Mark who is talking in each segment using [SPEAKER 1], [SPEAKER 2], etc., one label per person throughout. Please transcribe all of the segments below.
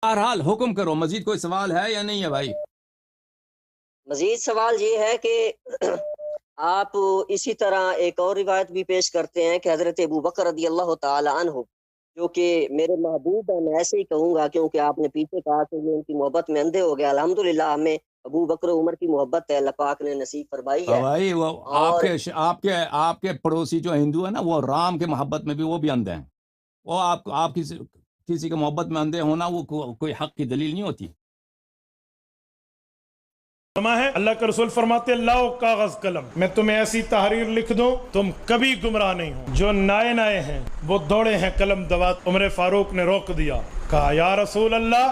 [SPEAKER 1] بہرحال حکم کرو، مزید کوئی سوال ہے یا نہیں ہے بھائی؟
[SPEAKER 2] مزید سوال یہ ہے کہ آپ اسی طرح ایک اور روایت بھی پیش کرتے ہیں کہ حضرت ابو بکر رضی اللہ تعالی عنہ جو کہ میرے محبوب ہیں، میں ایسے ہی کہوں گا کیونکہ آپ نے پیچھے کہا کہ یہ ان کی محبت میں اندھے ہو گیا، الحمدللہ ہمیں ابو بکر عمر کی محبت ہے، اللہ پاک نے نصیب فرمائی ہے۔
[SPEAKER 1] بھائی وہ
[SPEAKER 2] اور
[SPEAKER 1] آپ کے پڑوسی جو ہندو ہیں نا، وہ رام کے محبت میں بھی وہ بھی اندھے ہیں۔ وہ آپ کسی کے محبت میں اندھے ہونا وہ کوئی حق کی دلیل نہیں ہوتی۔
[SPEAKER 3] ہے اللہ کے رسول فرماتے لاؤ کاغذ قلم، میں تمہیں ایسی تحریر لکھ دوں تم کبھی گمراہ نہیں ہو۔ جو نائے نائے ہیں وہ دوڑے ہیں قلم دوات۔ عمر فاروق نے روک دیا، کہا یا رسول اللہ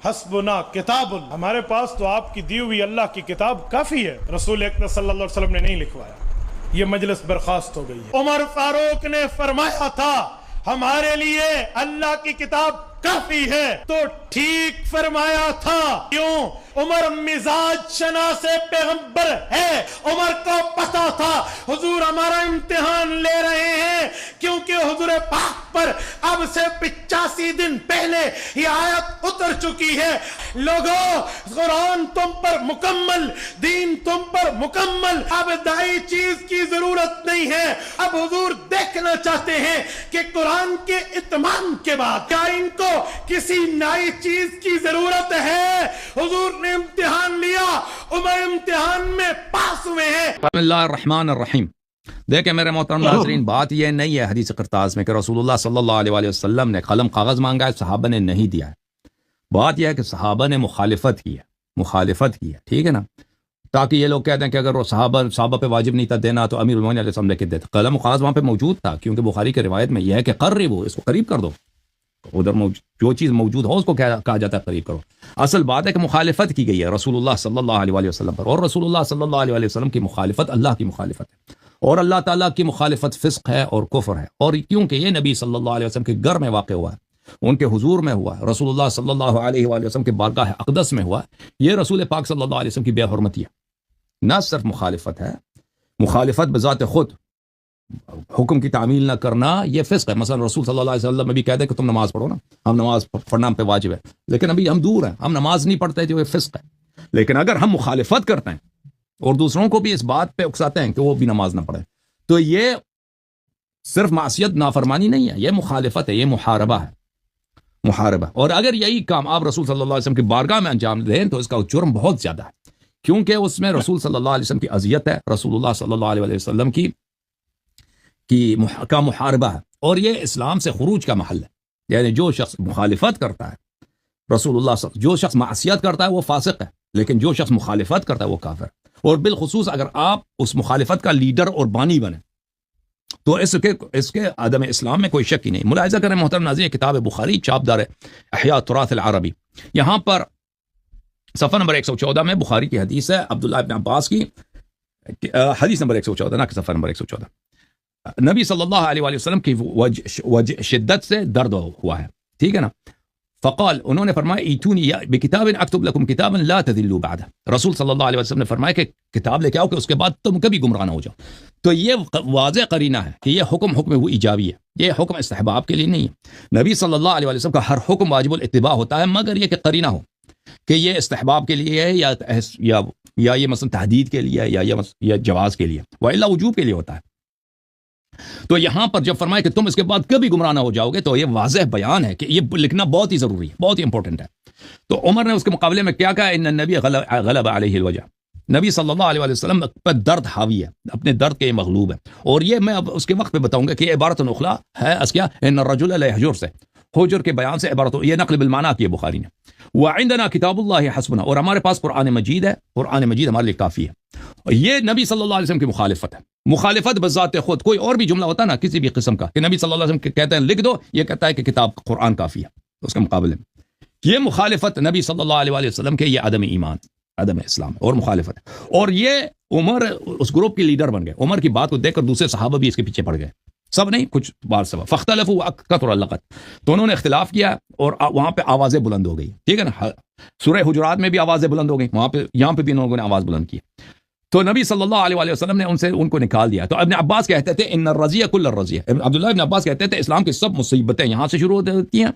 [SPEAKER 3] حسبنا کتاب اللہ، ہمارے پاس تو آپ کی دی ہوئی اللہ کی کتاب کافی ہے۔ رسول اکرم صلی اللہ علیہ وسلم نے نہیں لکھوایا، یہ مجلس برخاست ہو گئی ہے۔ عمر فاروق نے فرمایا تھا ہمارے لیے اللہ کی کتاب کافی ہے، تو ٹھیک فرمایا تھا۔ کیوں؟ عمر مزاج شناس پیغمبر ہے، عمر کو پتا تھا حضور ہمارا امتحان لے رہے ہیں، کیونکہ حضور پاک پر اب سے 85 دن پہلے یہ آیت اتر چکی ہے، لوگو قرآن تم پر مکمل، دین تم پر مکمل، اب دائی چیز کی ضرورت نہیں ہے۔ اب حضور دیکھنا چاہتے ہیں کہ قرآن کے اتمام کے بعد کیا ان کو کسی نئی چیز کی ضرورت ہے؟ حضور نے امتحان لیا، عمر امتحان میں پاس ہوئے ہیں۔
[SPEAKER 1] بسم اللہ الرحمن الرحیم۔ دیکھیں میرے محترم ناظرین، بات یہ نہیں ہے حدیث قرطاس میں کہ رسول اللہ صلی اللہ علیہ وسلم نے قلم کاغذ مانگا ہے، صحابہ نے نہیں دیا ہے۔ بات یہ ہے کہ صحابہ نے مخالفت کی ہے، ٹھیک ہے نا، تاکہ یہ لوگ کہتے ہیں کہ اگر وہ صحابہ پہ واجب نہیں تھا دینا تو امیر المومنین علیہ السلام نے دیتے۔ قلم و کاغذ وہاں پہ موجود تھا، کیونکہ بخاری کی روایت میں یہ ہے کہ قربوا، اس کو قریب کر دو، ادھر جو چیز موجود ہو اس کو کہا جاتا ہے قریب کرو۔ اصل بات ہے کہ مخالفت کی گئی ہے رسول اللہ صلی اللہ علیہ وسلم پر، اور رسول اللہ صلی اللہ علیہ وسلم کی مخالفت اللہ کی مخالفت ہے، اور اللہ تعالیٰ کی مخالفت فسق ہے اور کفر ہے، اور کیونکہ یہ نبی صلی اللہ علیہ وسلم کے گھر میں واقع ہوا ہے، ان کے حضور میں ہوا ہے، رسول اللہ صلی اللہ علیہ وسلم کے بارگاہ اقدس میں ہوا ہے، یہ رسول پاک صلی اللہ علیہ وسلم کی بے حرمتی ہے۔ نہ صرف مخالفت ہے، مخالفت بذات خود، حکم کی تعمیل نہ کرنا یہ فسق ہے۔ مثلا رسول صلی اللہ علیہ وسلم میں بھی کہتے ہیں کہ تم نماز پڑھو نا، ہم نماز پڑھنا ہم پہ واجب ہے، لیکن ابھی ہم دور ہیں، ہم نماز نہیں پڑھتے جو یہ فسق ہے۔ لیکن اگر ہم مخالفت کرتے ہیں اور دوسروں کو بھی اس بات پہ اکساتے ہیں کہ وہ بھی نماز نہ پڑھیں، تو یہ صرف معصیت نافرمانی نہیں ہے، یہ مخالفت ہے، یہ محاربہ ہے، محاربہ۔ اور اگر یہی کام آپ رسول صلی اللہ علیہ وسلم کی بارگاہ میں انجام دیں تو اس کا جرم بہت زیادہ ہے، کیونکہ اس میں رسول صلی اللہ علیہ وسلم کی اذیت ہے، رسول اللہ صلی اللہ علیہ وسلم کا محاربہ ہے، اور یہ اسلام سے خروج کا محل ہے۔ یعنی جو شخص مخالفت کرتا ہے رسول اللہ جو شخص معصیت کرتا ہے وہ فاسق ہے، لیکن جو شخص مخالفت کرتا ہے وہ کافر ہے۔ اور بالخصوص اگر آپ اس مخالفت کا لیڈر اور بانی بنے تو اس کے عدم اسلام میں کوئی شک ہی نہیں۔ ملاحظہ کریں محترم ناظرین، کتاب بخاری چاپ دار احیاء التراث العربی، یہاں پر صفحہ نمبر 114 میں بخاری کی حدیث ہے عبداللہ ابن عباس کی، حدیث نمبر 114 نہ کہ صفحہ نمبر 114۔ نبی صلی اللہ علیہ وسلم کی شدت سے درد ہوا ہے، ٹھیک ہے نا، فقال، انہوں نے فرمایا ایتونی بکتاب اکتب لکم کتابا لا تذلوا بعدہ، رسول صلی اللہ علیہ وسلم نے فرمایا کہ کتاب لے کے آؤ کہ اس کے بعد تم کبھی گمراہ نہ ہو جاؤ۔ تو یہ واضح قرینہ ہے کہ یہ حکم وہ ایجابی ہے، یہ حکم استحباب کے لیے نہیں ہے۔ نبی صلی اللہ علیہ وسلم کا ہر حکم واجب الاتباع ہوتا ہے، مگر یہ کہ قرینہ ہو کہ یہ استحباب کے لیے ہے یا یہ مثلا تحدید کے لیے ہے یا جواز کے لیے، والا وجوب کے لیے ہوتا ہے۔ تو یہاں پر جب فرمائے کہ تم اس کے بعد کبھی گمراہ نہ ہو جاؤ گے، تو یہ واضح بیان ہے کہ یہ لکھنا بہت ہی ضروری ہے، بہت ہی امپورٹنٹ ہے۔ تو عمر نے اس کے مقابلے میں کیا کہا؟ ان النبی غلب علیہ الوجع، نبی صلی اللہ علیہ وسلم پر درد حاوی ہے، اپنے درد کے مغلوب ہے۔ اور یہ میں اب اس کے وقت پہ بتاؤں گا کہ یہ عبارت اخلا ہے کیا، ان الرجل لا يحجر سے، حجر کے بیان سے عبارت، یہ نقل بالمعنی کی ہے بخاری نے۔ وعندنا کتاب اللہ حسبنا، اور ہمارے پاس قرآن مجید ہے، قرآن مجید ہمارے لیے کافی ہے۔ یہ نبی صلی اللہ علیہ وسلم کی مخالفت ہے، مخالفت بذات خود۔ کوئی اور بھی جملہ ہوتا ہے نا کسی بھی قسم کا کہ نبی صلی اللہ علیہ وسلم کہتے ہیں لکھ دو، یہ کہتا ہے کہ کتاب قرآن کافی ہے، اس کے مقابلے میں یہ مخالفت نبی صلی اللہ علیہ وسلم کے، یہ عدم ایمان، عدم اسلام اور مخالفت ہے۔ اور یہ عمر اس گروپ کی لیڈر بن گئے، عمر کی بات کو دیکھ کر دوسرے صحابہ بھی اس کے پیچھے پڑ گئے، سب نہیں، کچھ بار سبب فاختلفوا کثر اللغط، تو انہوں نے اختلاف کیا اور وہاں پہ آوازیں بلند ہو گئی، ٹھیک ہے نا۔ سورہ حجرات میں بھی آوازیں بلند ہو گئی، وہاں پہ یہاں پہ بھی انہوں نے آواز بلند کی، تو نبی صلی اللہ علیہ وسلم نے ان کو نکال دیا۔ تو ابن عباس کہتے تھے ان الرضیہ کل الرضیہ، عبداللہ ابن عباس کہتے تھے اسلام کی سب مصیبتیں یہاں سے شروع ہوتی ہیں،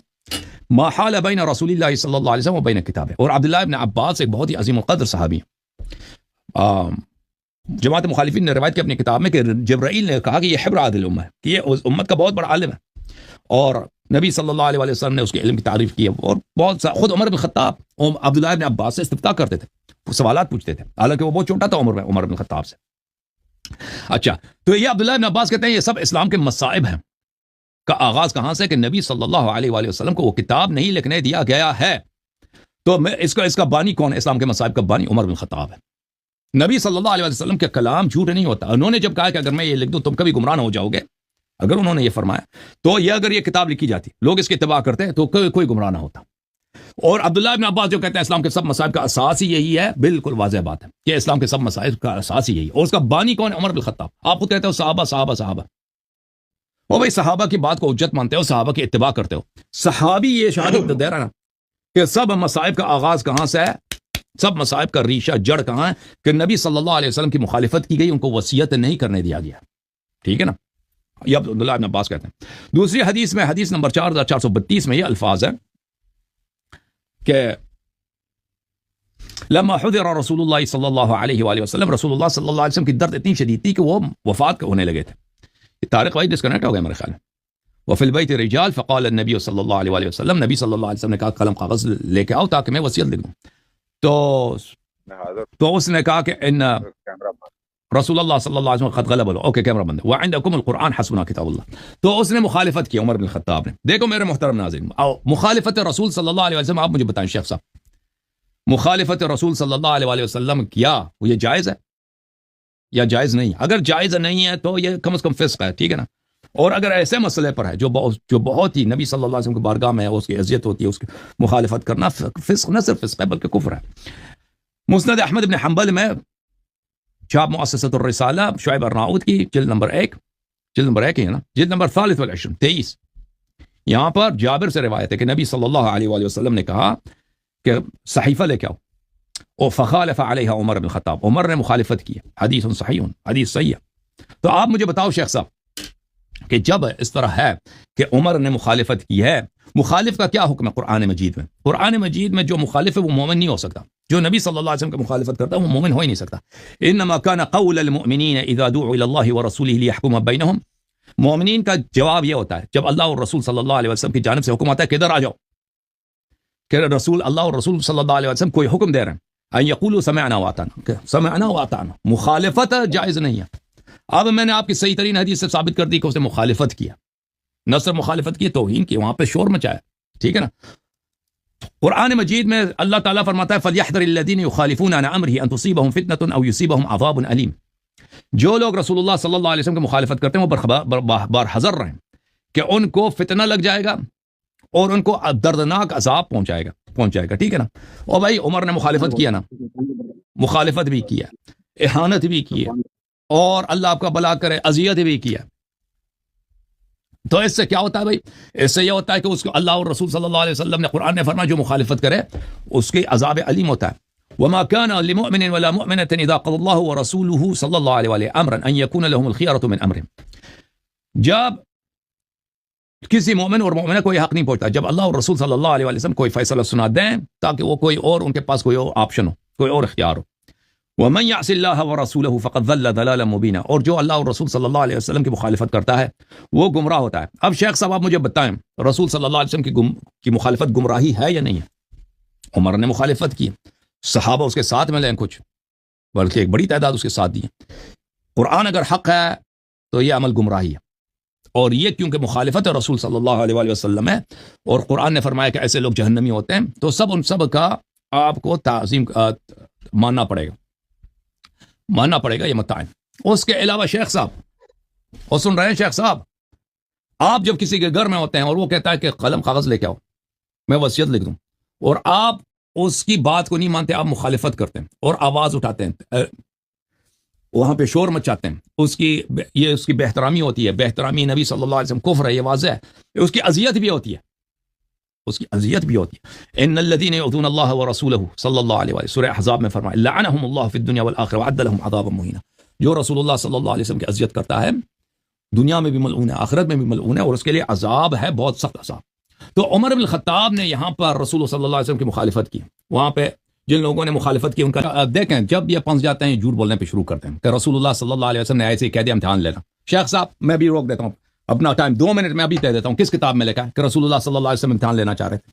[SPEAKER 1] ما حال بین رسول اللہ صلی اللہ علیہ وسلم و بین کتاب. اور عبداللہ ابن عباس ایک بہت ہی عظیم القدر صحابی ہیں. جماعت مخالفین نے روایت کی اپنی کتاب میں کہ جبرائیل نے کہا کہ یہ حبر عادل امہ ہے، کہ یہ اس امت کا بہت بڑا عالم ہے، اور نبی صلی اللہ علیہ وسلم نے اس کے علم کی تعریف کی ہے. اور بہت خود عمر بن خطاب عبداللہ ابن عباس سے استفتاء کرتے تھے، سوالات پوچھتے تھے، حالانکہ وہ بہت چھوٹا تھا عمر بن خطاب سے. اچھا، تو یہ عبداللہ ابن عباس کہتے ہیں یہ سب اسلام کے مصائب ہیں کا آغاز کہاں سے؟ کہ نبی صلی اللہ علیہ وآلہ وسلم کو وہ کتاب نہیں لکھنے دیا گیا ہے. تو میں اس کا بانی کون ہے؟ اسلام کے مصائب کا بانی عمر بن خطاب ہے. نبی صلی اللہ علیہ وسلم کے کلام جھوٹ نہیں ہوتا. انہوں نے جب کہا کہ اگر میں یہ لکھ دوں تم کبھی گمراہ ہو جاؤ گے، اگر انہوں نے یہ فرمایا تو یہ اگر یہ کتاب لکھی جاتی، لوگ اس کی اتباع کرتے تو کوئی گمراہ نہ ہوتا. اور عبداللہ ابن عباس جو کہتے ہیں اسلام کے سب مصائب کا اساس ہی یہی ہے، بالکل واضح بات ہے کہ اسلام کے سب مصائب کا اساس ہی یہی، اور اس کا بانی کون ہے؟ عمر بن خطاب. آپ خود کہتے ہو صحابہ صحابہ صحابہ، وہ بھائی صحابہ کی بات کو حجت مانتے ہو، صحابہ کی اتباع کرتے ہو. صحابی یہ شہادت دے رہا نا کہ سب مصائب کا آغاز کہاں سے ہے، سب مصائب کا ریشہ جڑ کہاں ہے؟ کہ نبی صلی اللہ علیہ وسلم کی مخالفت کی گئی، ان کو وصیت نہیں کرنے دیا گیا. ٹھیک ہے نا، یہ عبداللہ ابن عباس کہتے ہیں. دوسری حدیث میں، حدیث نمبر 4432 میں یہ الفاظ ہے کہ لما حضر رسول اللہ صلی اللہ علیہ وآلہ وسلم، رسول اللہ صلی اللہ علیہ وسلم کی درد اتنی شدید تھی کہ وہ وفات ہونے لگے تھے. طارق بھائی ڈسکنیکٹ ہو گئے میرے خیال میں. وفی البیت رجال فقال النبی صلی اللہ علیہ وآلہ وسلم، نبی صلی اللہ علیہ وسلم نے کہا قلم کاغذ لے کے آؤ تاکہ میں وصیت لکھ دوں. تو اس نے کہا کہ ان رسول اللہ صلی اللہ علیہ وسلم قد غلب، اوکے کیمرہ بند ہے، وعندکم القرآن حسبنا کتاب اللہ. تو اس نے مخالفت کی عمر بن خطاب نے. دیکھو میرے محترم ناظرین، مخالفت رسول صلی اللہ علیہ وسلم، آپ مجھے بتائیں شیخ صاحب، مخالفت رسول صلی اللہ علیہ وسلم کیا وہ یہ جائز ہے یا جائز نہیں؟ اگر جائز نہیں ہے تو یہ کم از کم فسق ہے. ٹھیک ہے نا. اور اگر ایسے مسئلے پر ہے جو بہت ہی نبی صلی اللہ علیہ وسلم کی بارگاہ میں ہے، اس کی اذیت ہوتی ہے، اس کی مخالفت کرنا فسق، نہ صرف فسق ہے بلکہ کفر ہے. مسند احمد بن حنبل میں چھاپ مؤسسۃ الرسالہ شعیب ارناؤت کی جلد نمبر 1 ہی ہے نا، جلد نمبر 23 یہاں پر جابر سے روایت ہے کہ نبی صلی اللہ علیہ وآلہ وسلم نے کہا کہ صحیفہ لے کے آؤ، اور فخالف علیہ عمر بن خطاب، عمر نے مخالفت کی. حدیث صحیح، حدیث صحیح ہے. تو آپ مجھے بتاؤ شیخ صاحب کہ جب اس طرح ہے کہ عمر نے مخالفت کی ہے، مخالف کا کیا حکم ہے قرآن مجید میں؟ قرآن مجید میں جو مخالف ہے وہ مومن نہیں ہو سکتا. جو نبی صلی اللہ علیہ وسلم کی مخالفت کرتا ہے وہ مومن ہو ہی نہیں سکتا. انما كان قول المؤمنین اذا دعوا الى الله ورسوله ليحكم بينهم، مومنین کا جواب یہ ہوتا ہے جب اللہ اور رسول صلی اللہ علیہ وسلم کی جانب سے حکم آتا ہے کہ ادھر آ جاؤ، کہ رسول اللہ اور رسول صلی اللہ علیہ وسلم کوئی حکم دے رہے ہیں، ان یقولوا سمعنا واطعنا، سمعنا واطعنا، مخالفت جائز نہیں ہے. اب میں نے آپ کی صحیح ترین حدیث سے ثابت کر دی کہ اس نے مخالفت کیا، نہ صرف مخالفت کی، توہین کی، وہاں پہ شور مچایا. ٹھیک ہے نا. قرآن مجید میں اللہ تعالیٰ فرماتا ہے فَلْيَحْذَرِ الَّذِينَ يُخَالِفُونَ عَنْ أَمْرِهِ أَن تُصِيبَهُمْ فِتْنَةٌ أَوْ يُصِيبَهُمْ عَذَابٌ أَلِيمٌ. جو لوگ رسول اللہ صلی اللہ علیہ وسلم کی مخالفت کرتے ہیں وہ برحذر رہیں کہ ان کو فتنہ لگ جائے گا اور ان کو دردناک عذاب پہنچائے گا. ٹھیک ہے نا. اور بھائی عمر نے مخالفت کیا نا، مخالفت بھی کیا، احانت بھی کی، اور اللہ آپ کا بلا کرے اذیت بھی کیا. تو اس سے کیا ہوتا ہے بھائی؟ اس سے یہ ہوتا ہے کہ اس کو اللہ اور رسول صلی اللہ علیہ وسلم نے، قرآن نے فرمایا جو مخالفت کرے اس کے عذاب علیم ہوتا ہے. وما كان لمؤمن ولا مؤمنة اذا قضى الله ورسوله صلی اللہ علیہ وآلہ امرا ان يكون لهم الخيرة من امرهم. جب کسی مومن اور مومنہ کو یہ حق نہیں پہنچتا جب اللہ اور رسول صلی اللہ علیہ وسلم کوئی فیصلہ سنا دیں تاکہ وہ کوئی اور ان کے پاس کوئی اور آپشن ہو، کوئی اور اختیار ہو. وَمَنْ يَعْصِ اللَّهَ وَرَسُولَهُ فَقَدْ ضَلَّ ضَلَالًا مُبِينًا، اور جو اللہ اور رسول صلی اللہ علیہ وسلم کی مخالفت کرتا ہے وہ گمراہ ہوتا ہے. اب شیخ صاحب آپ مجھے بتائیں رسول صلی اللہ علیہ وسلم کی مخالفت گمراہی ہے یا نہیں ہے؟ عمر نے مخالفت کی، صحابہ اس کے ساتھ میں لیں کچھ، بلکہ ایک بڑی تعداد اس کے ساتھ دی. قرآن اگر حق ہے تو یہ عمل گمراہی ہے، اور یہ کیونکہ مخالفت رسول صلی اللہ علیہ وآلہ وسلم ہے، اور قرآن نے فرمایا کہ ایسے لوگ جہنمی ہوتے ہیں، تو ان سب کا آپ کو تعظیم ماننا پڑے گا یہ متعین. اس کے علاوہ شیخ صاحب، اور سن رہے ہیں شیخ صاحب، آپ جب کسی کے گھر میں ہوتے ہیں اور وہ کہتا ہے کہ قلم کاغذ لے کے آؤ میں وصیت لکھ دوں، اور آپ اس کی بات کو نہیں مانتے، آپ مخالفت کرتے ہیں اور آواز اٹھاتے ہیں، وہاں پہ شور مچاتے ہیں، اس کی بے-احترامی ہوتی ہے. بے-احترامی نبی صلی اللہ علیہ وسلم کفر ہے، یہ واضح ہے. اس کی اذیت بھی ہوتی ہے، ان الذين يؤذون الله ورسوله صلی اللہ علیہ وسلم، سورہ احزاب میں فرمایا لعنهم الله في الدنيا والاخره وعد لهم عذابا مهينا. جو رسول اللہ صلی اللہ علیہ وسلم کی اذیت کرتا ہے دنیا میں بھی ملعون ہے، آخرت میں بھی ملعون ہے، اور اس کے لیے عذاب ہے بہت سخت عذاب. تو عمر بن الخطاب نے یہاں پر رسول صلی اللہ علیہ وسلم کی مخالفت کی. وہاں پہ جن لوگوں نے مخالفت کی ان کا دیکھیں جب یہ پھنس جاتے ہیں جھوٹ بولنے پہ شروع کرتے ہیں کہ رسول اللہ صلی اللہ علیہ وسلم نے ایسے ہی کہہ دیا امتحان لینا. شیخ صاحب میں بھی روک دیتا ہوں اپنا ٹائم 2 منٹ میں ابھی دے دیتا ہوں. کس کتاب میں لکھا ہے کہ رسول اللہ صلی اللہ علیہ وسلم امتحان لینا چاہ رہے تھے؟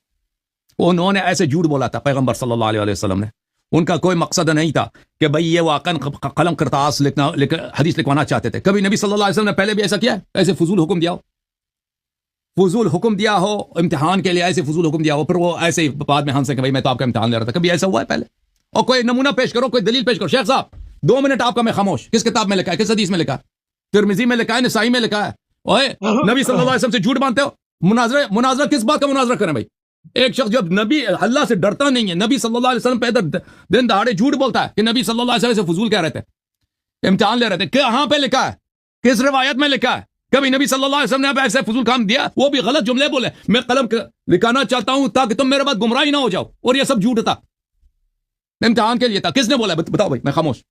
[SPEAKER 1] انہوں نے ایسے جھوٹ بولا تھا پیغمبر صلی اللہ علیہ وسلم نے. ان کا کوئی مقصد نہیں تھا کہ بھئی یہ واقعاً قلم کرتاس حدیث لکھوانا چاہتے تھے. کبھی نبی صلی اللہ علیہ وسلم نے پہلے بھی ایسا کیا ہے؟ ایسے فضول حکم دیا ہو، فضول حکم دیا ہو امتحان کے لیے، ایسے فضول حکم دیا ہو پھر وہ ایسے ہی بعد میں ہنسے کہ بھئی میں تو آپ کا امتحان لے رہا تھا. کبھی ایسا ہوا ہے پہلے؟ اور کوئی نمونہ پیش کرو، کوئی دلیل پیش کرو. شیخ صاحب 2 منٹ آپ کا میں خاموش. کس کتاب میں لکھا ہے؟ کس حدیث میں لکھا ہے؟ ترمذی میں لکھا ہے، نسائی میں لکھا ہے. اوئے نبی صلی اللہ علیہ وسلم سے جھوٹ مانتے ہو؟ مناظرہ کس بات کا مناظرہ کریں بھائی؟ ایک شخص جب نبی اللہ سے ڈرتا نہیں ہے، نبی صلی اللہ علیہ وسلم پہ ادھر دن دہاڑے جھوٹ بولتا ہے کہ نبی صلی اللہ علیہ وسلم سے فضول کہہ رہے تھے، امتحان لے رہے تھے. کہاں پہ لکھا ہے؟ کس روایت میں لکھا ہے؟ کبھی نبی صلی اللہ علیہ وسلم نے ایسے فضول کام دیا؟ وہ بھی غلط جملے بولے. میں قلم لکھانا چاہتا ہوں تاکہ تم میرے بعد گمراہی نہ ہو جاؤ، اور یہ سب جھوٹ تھا، امتحان کے لیے تھا. کس نے بولا؟ بتاؤ بھائی. میں خاموش.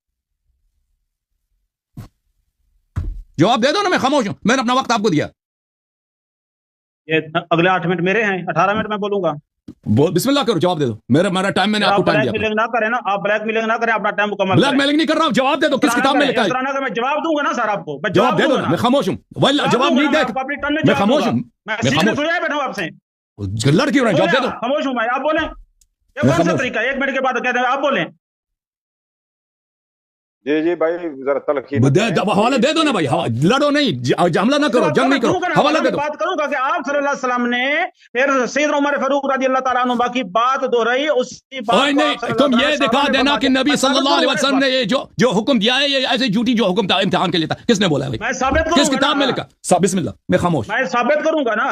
[SPEAKER 1] جواب دے دو نا. میں خاموش ہوں. میں نے اپنا وقت آپ کو دیا.
[SPEAKER 4] یہ اگلے 8 منٹ میرے ہیں، 18 منٹ میں بولوں گا.
[SPEAKER 1] بسم اللہ کرو، جواب دے دو. میرا ٹائم میں نے آپ کو ٹائم دیا.
[SPEAKER 4] بلیک میلنگ نہ کریں نا، آپ بلیک میلنگ نہ کریں، اپنا ٹائم مکمل
[SPEAKER 1] بلیک میلنگ نہیں کر رہا ہوں. جواب دے دو. کس کتاب میں لکھا ہے؟
[SPEAKER 4] میں جواب دوں گا نا سر آپ کو.
[SPEAKER 1] جواب دے دو. میں خاموش ہوں. جواب نہیں دے. میں خاموش ہوں.
[SPEAKER 4] میں خاموش بیٹھا ہوں آپ سے.
[SPEAKER 1] لڑ کیوں رہے ہیں؟ جواب دے دو.
[SPEAKER 4] خاموش ہوں میں. آپ بولیں. یہ کون سا طریقہ ہے؟ 1 منٹ کے بعد کہتے ہیں آپ بولیں.
[SPEAKER 5] جی بھائی ذرا تلخیص
[SPEAKER 1] حوالہ دے دو نا بھائی. لڑو نہیں، حملہ نہ کرو، جنگ نہیں کرو. حوالہ دے دو.
[SPEAKER 4] بات کروں گا کہ آپ صلی اللہ علیہ وسلم نے پھر سیدنا عمر فاروق رضی اللہ تعالیٰ عنہ کی بات دہرائی. اسی بات
[SPEAKER 1] نہیں، تم یہ دکھا دینا کہ نبی صلی اللہ علیہ وسلم نے یہ جو حکم دیا ہے یہ ایسے جھوٹی جو حکم تھا امتحان کے لیے تھا. کس نے بولا ہے
[SPEAKER 4] میں ثابت کروں.
[SPEAKER 1] کس کتاب میں لکھا؟ بسم اللہ. میں خاموش.
[SPEAKER 4] میں ثابت کروں گا نا.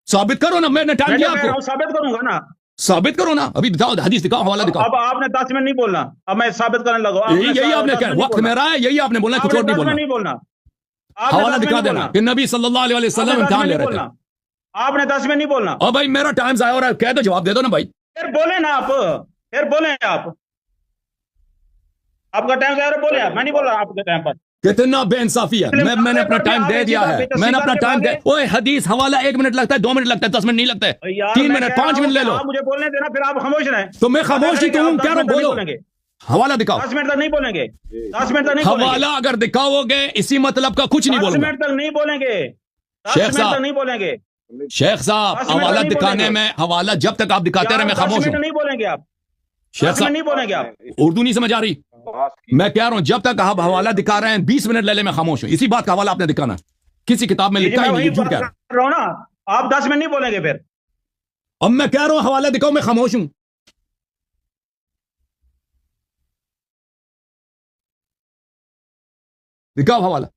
[SPEAKER 1] ثابت کرو نا. میں نے ٹائم دیا آپ کو.
[SPEAKER 4] ثابت کروں گا نا.
[SPEAKER 1] ثابت کرو نا. ابھی دکھاؤ، حدیث دکھاؤ، حوالہ دکھاؤ.
[SPEAKER 4] اب آپ نے 10 منٹ نہیں بولنا. اب میں ثابت کرنے لگا.
[SPEAKER 1] یہی آپ نے کہا وقت میرا ہے، یہی آپ نے بولنا، کچھ اور نہیں بولنا. حوالہ دکھا دینا کہ نبی صلی اللہ علیہ وسلم امتحان لے رہے تھے.
[SPEAKER 4] آپ نے 10 منٹ نہیں بولنا.
[SPEAKER 1] اور بھائی میرا ٹائم ضائع ہو رہا ہے. کہہ دو، جواب دے دو نا بھائی.
[SPEAKER 4] پھر بولیں نا آپ. پھر بولیں آپ. آپ کا ٹائم ضائع ہو، بولیں آپ. میں نہیں بول رہا آپ کے ٹائم پر.
[SPEAKER 1] کتنا بے انصافی ہے. میں نے اپنا ٹائم دے دیا ہے. میں نے اپنا ٹائم دے. اوے حدیث حوالہ 1 منٹ لگتا ہے، 2 منٹ لگتا ہے، 10 منٹ نہیں لگتا ہے. 3 منٹ 5 منٹ لے لو.
[SPEAKER 4] مجھے بولنے دینا، پھر آپ خاموش رہیں.
[SPEAKER 1] تو میں خاموش ہی تو ہوں. کیا رہا بولو. حوالہ دکھاؤ.
[SPEAKER 4] 10 منٹ تک نہیں بولیں گے. 10 منٹ تک نہیں بولیں گے.
[SPEAKER 1] حوالہ اگر دکھاؤ گے اسی مطلب کا کچھ نہیں بولوں گا.
[SPEAKER 4] 10 منٹ تک نہیں بولیں گے. 10 منٹ تک نہیں بولیں گے.
[SPEAKER 1] شیخ صاحب حوالہ دکھانے میں، حوالہ جب تک آپ دکھاتے رہے میں خاموش ہوں.
[SPEAKER 4] 10 منٹ نہیں بولیں گے آپ.
[SPEAKER 1] شیخ صاحب
[SPEAKER 4] نہیں بولیں گے آپ.
[SPEAKER 1] اردو نہیں سمجھ آ رہی. میں کہہ رہا ہوں جب تک آپ حوالہ دکھا رہے ہیں 20 منٹ لے لے میں خاموش ہوں. اسی بات کا حوالہ آپ نے دکھانا. کسی کتاب میں لکھا ہی نہیں. جھوٹ کہہ
[SPEAKER 4] رہا ہوں نا. آپ 10 منٹ نہیں بولیں گے. پھر
[SPEAKER 1] اب میں کہہ رہا ہوں حوالہ دکھاؤ، میں خاموش ہوں. دکھاؤ حوالہ.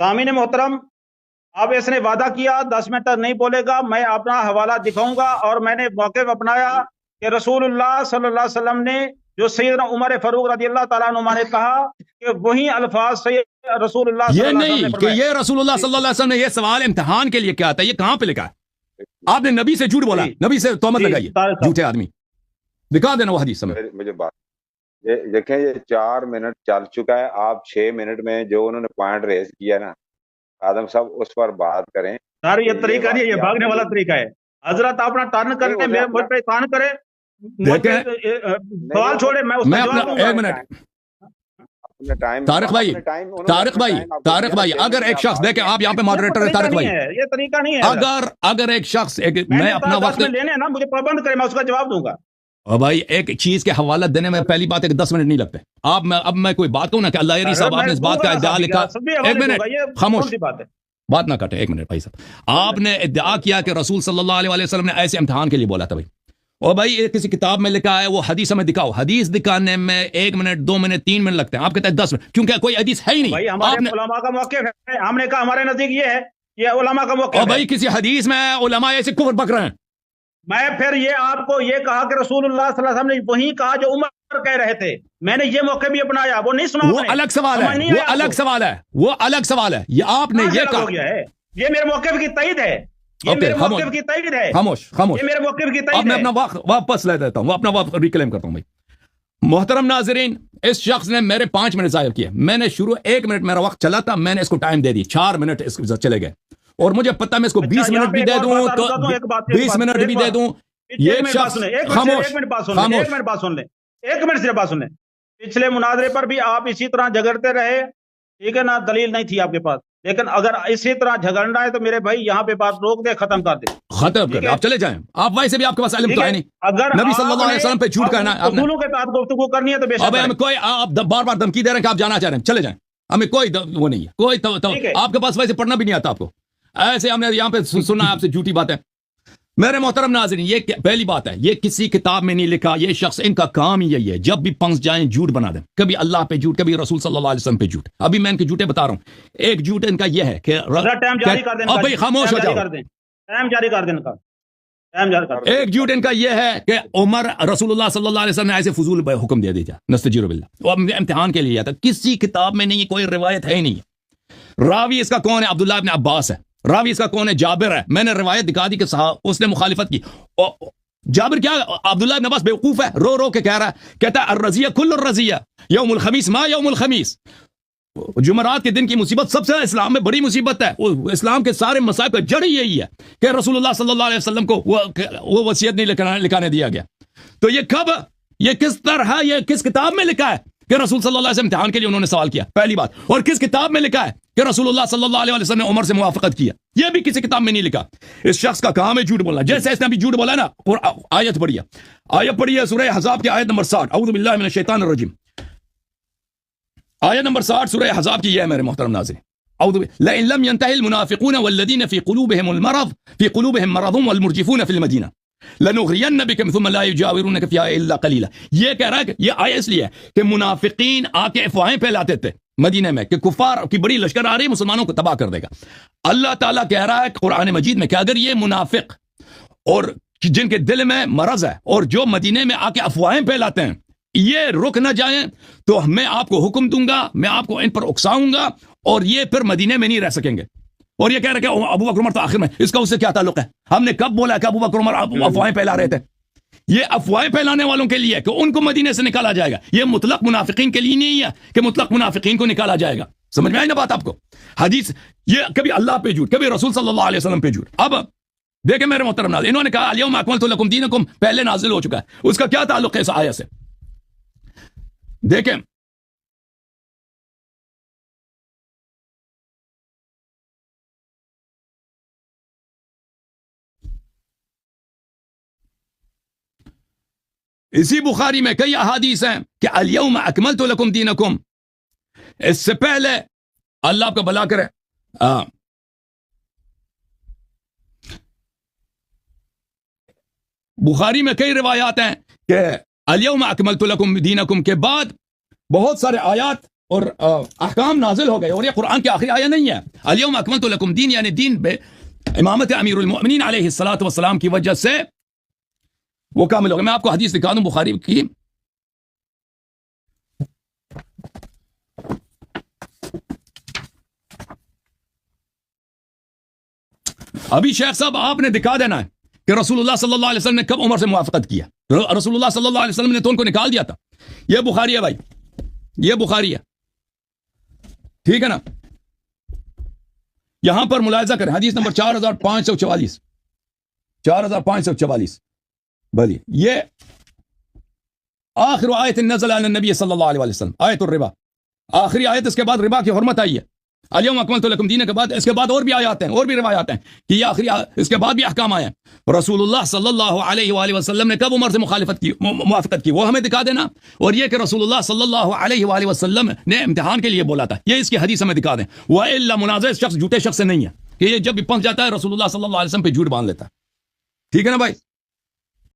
[SPEAKER 4] سامعین محترم، اب اس نے وعدہ کیا 10 منٹ تک نہیں بولے گا. میں اپنا حوالہ دکھاؤں گا، اور میں نے موقف اپنایا کہ رسول اللہ صلی اللہ علیہ وسلم نے جو سیدنا عمر فاروق رضی اللہ تعالیٰ عنہ نے کہا کہ وہی الفاظ سید رسول اللہ صلی اللہ علیہ وسلم نے
[SPEAKER 1] کہ یہ رسول اللہ صلی اللہ علیہ وسلم نے یہ سوال امتحان کے لیے کیا تھا. یہ کہاں پہ لکھا ہے؟ آپ نے نبی سے جھوٹ بولا، نبی سے تہمت لگائی ہے. جھوٹے آدمی. دکھا دینا وہ حدیث میں.
[SPEAKER 5] مجھے بات دیکھیں، یہ 4 منٹ چل چکا ہے. آپ 6 منٹ میں جو انہوں نے پوائنٹ ریز کیا نا آدم صاحب، اس پر بات کریں.
[SPEAKER 4] سر یہ طریقہ نہیں ہے، یہ بھاگنے والا طریقہ ہے. حضرت اپنا ٹرن کرنے میں مجھ پہ ٹرن کرے، سوال چھوڑے، میں
[SPEAKER 1] اپنا 1 منٹ. طارق بھائی اگر ایک شخص دیکھیں، آپ یہاں پہ ماڈریٹر ہے. طارق بھائی
[SPEAKER 4] یہ طریقہ نہیں ہے.
[SPEAKER 1] اگر ایک شخص میں اپنا وقت
[SPEAKER 4] لینے نا، مجھے پابند کرے، میں اس کا جواب دوں گا.
[SPEAKER 1] اور بھائی ایک چیز کے حوالہ دینے میں پہلی بات ہے کہ 10 منٹ نہیں لگتے. اب میں کوئی بات کہوں نا کہ اللہ علی صاحب آپ نے اس بات کا ادعا لکھا. 1 منٹ خاموش، بات نہ کٹے. 1 منٹ بھائی صاحب، آپ نے ادعا کیا کہ رسول صلی اللہ علیہ وسلم نے ایسے امتحان کے لیے بولا تھا. بھائی اور بھائی کسی کتاب میں لکھا ہے، وہ حدیث میں دکھاؤ. حدیث دکھانے میں 1 منٹ 2 منٹ 3 منٹ لگتے ہیں. آپ کہتے ہیں 10 منٹ، کیونکہ کوئی حدیث ہے ہی نہیں.
[SPEAKER 4] ہمارے علماء کا موقف ہے. ہم نے کہا ہمارے نزدیک یہ ہے، یہ علماء کا موقف ہے.
[SPEAKER 1] اور بھائی کسی حدیث میں علماء ایسے کفر بک رہے ہیں.
[SPEAKER 4] میں پھر یہ آپ کو یہ کہا کہ رسول اللہ صلی اللہ علیہ وسلم نے وہی کہا جو عمر کہہ رہے تھے. میں نے یہ موقع بھی اپنایا، وہ نہیں سنا. وہ
[SPEAKER 1] الگ سوال ہے، وہ الگ سوال ہے، وہ الگ سوال ہے. یہ آپ نے یہ کہا،
[SPEAKER 4] یہ میرے موقف کی تائید ہے. یہ میرے موقف کی تائید ہے.
[SPEAKER 1] خاموش.
[SPEAKER 4] یہ میرے موقف کی تائید ہے.
[SPEAKER 1] میں اپنا وقت واپس لے دیتا ہوں، اپنا وقت ریکلیم کرتا ہوں. بھائی محترم ناظرین، اس شخص نے میرے 5 منٹ ضائع کیے. میں نے شروع 1 منٹ میرا وقت چلا تھا، میں نے اس کو ٹائم دے دی. 4 منٹ اس کے چلے گئے. اور مجھے پتہ میں اس کو 20 منٹ بھی دے دوں تو 20 منٹ بھی دے دوں، یہ شخص خاموش
[SPEAKER 4] ایک منٹ بات سن لیں. پچھلے مناظرے پر بھی آپ اسی طرح جھگڑتے رہے، ٹھیک ہے نا، دلیل نہیں تھی آپ کے پاس، لیکن اگر اسی طرح جھگڑنا ہے تو میرے بھائی یہاں پہ بات روک دے، ختم کر دے،
[SPEAKER 1] ختم کر دیں، آپ چلے جائیں. آپ ویسے بھی آپ کے پاس علم تو ہے نہیں،
[SPEAKER 4] اگر
[SPEAKER 1] نبی صلی اللہ علیہ وسلم پہ جھوٹ کہنا ہے آپ نے.
[SPEAKER 4] اصولوں کے ساتھ گفتگو کرنی ہے تو بے شک
[SPEAKER 1] اب ہمیں کوئی آپ بار بار دھمکی دے رہے ہیں کہ آپ جانا چاہ رہے ہیں، چلے جائیں، ہمیں کوئی وہ نہیں ہے، کوئی آپ کے پاس ویسے پڑھنا بھی نہیں آتا آپ کو، ایسے ہم نے یہاں پہ سنا ہے آپ سے جھوٹی باتیں. میرے محترم ناظرین، یہ پہلی بات ہے، یہ کسی کتاب میں نہیں لکھا، یہ شخص ان کا کام ہی یہی ہے، جب بھی پنس جائیں جھوٹ بنا دیں، کبھی اللہ پہ جھوٹ، کبھی رسول صلی اللہ علیہ وسلم پہ جھوٹ. ابھی میں ان کے جھوٹے بتا رہا ہوں. ایک جھوٹ ان کا یہ ہے کہ اب بھائی خاموش ہو جاؤ،
[SPEAKER 4] ٹائم جاری کر دیں کا.
[SPEAKER 1] ایک جھوٹ ان کا یہ ہے کہ عمر رسول اللہ صلی اللہ علیہ وسلم نے ایسے فضول حکم دے دیا نستجیر باللہ، وہ امتحان کے لیے تھا، کسی کتاب میں نہیں، کوئی روایت ہے ہی نہیں. راوی اس کا کون ہے؟ عبداللہ ابن عباس ہے. راوی اس کا کون ہے؟ جابر ہے. میں نے روایت دکھا دی کہ اس نے مخالفت کی. جابر کیا عبداللہ ابن عباس بیوقوف ہے، رو رو کے کہہ رہا ہے، کہتا ہے الرزیہ کل الرزیہ یوم الخمیس ما یوم الخمیس. جمعرات کے دن کی مصیبت سب سے اسلام میں بڑی مصیبت ہے. اسلام کے سارے مصائب کا جڑ یہی ہے کہ رسول اللہ صلی اللہ علیہ وسلم کو وہ وصیت نہیں لکھانے دیا گیا. تو یہ کب، یہ کس طرح، یہ کس کتاب میں لکھا ہے کہ رسول صلی اللہ علیہ وسلم امتحان کے لیے انہوں نے سوال کیا؟ پہلی بات. اور کس کتاب میں لکھا ہے کہ رسول اللہ صلی اللہ علیہ وسلم نے عمر سے موافقت کیا؟ یہ بھی کسی کتاب میں نہیں لکھا. اس شخص کا کام ہے جھوٹ بولنا، جیسے اس نے ابھی جھوٹ بولا نا. اور آیت پڑھی ہے سورہ احزاب کی آیت نمبر 60، اعوذ باللہ من الشیطان الرجیم. آیت نمبر 60 سورہ احزاب کی یہ ہے میرے محترم ناظرین. لئن لم ينتهي المنافقون والذين في قلوبهم مرض والمرجفون في المدينة لنغرين بكم ثم لا يجاورونك فيها الا قليلا. یہ کہہ رہا ہے کہ یہ آیت اس لیے ہے کہ منافقین آ کے افواہیں پھیلاتے تھے مدینے میں کہ کفار کی بڑی لشکر آ رہی ہے، مسلمانوں کو تباہ کر دے گا. اللہ تعالیٰ کہہ رہا ہے قرآن مجید میں کہ اگر یہ منافق اور جن کے دل میں مرض ہے اور جو مدینے میں آ کے افواہیں پھیلاتے ہیں یہ رک نہ جائیں تو میں آپ کو حکم دوں گا، میں آپ کو ان پر اکساؤں گا اور یہ پھر مدینے میں نہیں رہ سکیں گے. اور یہ کہہ رہے کہ ابو بکر عمر تو آخر میں، اس کا اس سے کیا تعلق ہے؟ ہم نے کب بولا کہ ابو بکر عمر افواہیں پھیلا رہے تھے؟ یہ افواہیں پھیلانے والوں کے لیے کہ ان کو مدینے سے نکالا جائے گا. یہ مطلق منافقین کے لیے نہیں ہے کہ مطلق منافقین کو نکالا جائے گا. سمجھ میں آئی نا بات آپ کو؟ حدیث یہ کبھی اللہ پہ جھوٹ، کبھی رسول صلی اللہ علیہ وسلم پہ جھوٹ. اب دیکھیں میرے محترم ناظرین، انہوں نے کہا الیوم اکملت لکم دینکم پہلے نازل ہو چکا ہے، اس کا کیا تعلق ہے اس آیت سے؟ دیکھیں اسی بخاری میں کئی احادیث ہیں کہ الیوم اکملت لکم دینکم. اس سے پہلے اللہ آپ کا بھلا کرے، بخاری میں کئی روایات ہیں کہ الیوم اکملت لکم دینکم کے بعد بہت سارے آیات اور احکام نازل ہو گئے، اور یہ قرآن کی آخری آیت نہیں ہے. الیوم اکملت لکم دین یعنی دین بے امامت امیر المؤمنین علیہ الصلوۃ والسلام کی وجہ سے وہ کامل ہو گیا. میں آپ کو حدیث دکھا دوں بخاری کی. ابھی شیخ صاحب آپ نے دکھا دینا ہے کہ رسول اللہ صلی اللہ علیہ وسلم نے کب عمر سے موافقت کیا. رسول اللہ صلی اللہ علیہ وسلم نے تو ان کو نکال دیا تھا. یہ بخاری ہے بھائی، یہ بخاری ہے، ٹھیک ہے نا. یہاں پر ملاحظہ کریں حدیث نمبر 4544 بلی، یہ آخر آیت نزل علی النبی صلی اللہ علیہ وسلم، آیت الربا، آخری آیت. اس کے بعد ربا کی حرمت آئی ہے. الیوم اکملت لکم دین کے بعد اس کے بعد اور بھی آیات ہیں، اور بھی روایات ہیں کہ یہ آخری اس کے بعد بھی احکام آئے ہیں. رسول اللہ صلی اللہ علیہ وآلہ وسلم نے کب عمر سے موافقت کی وہ ہمیں دکھا دینا. اور یہ کہ رسول اللہ صلی اللہ علیہ وآلہ وسلم نے امتحان کے لیے بولا تھا، یہ اس کی حدیث ہمیں دکھا دیں. وَإِلَّا منازع شخص جھوٹے شخص سے نہیں ہے کہ یہ جب بھی پہنچ جاتا ہے رسول اللہ صلی اللہ علیہ وسلم پہ جھوٹ باندھ لیتا ہے. ٹھیک ہے نا بھائی؟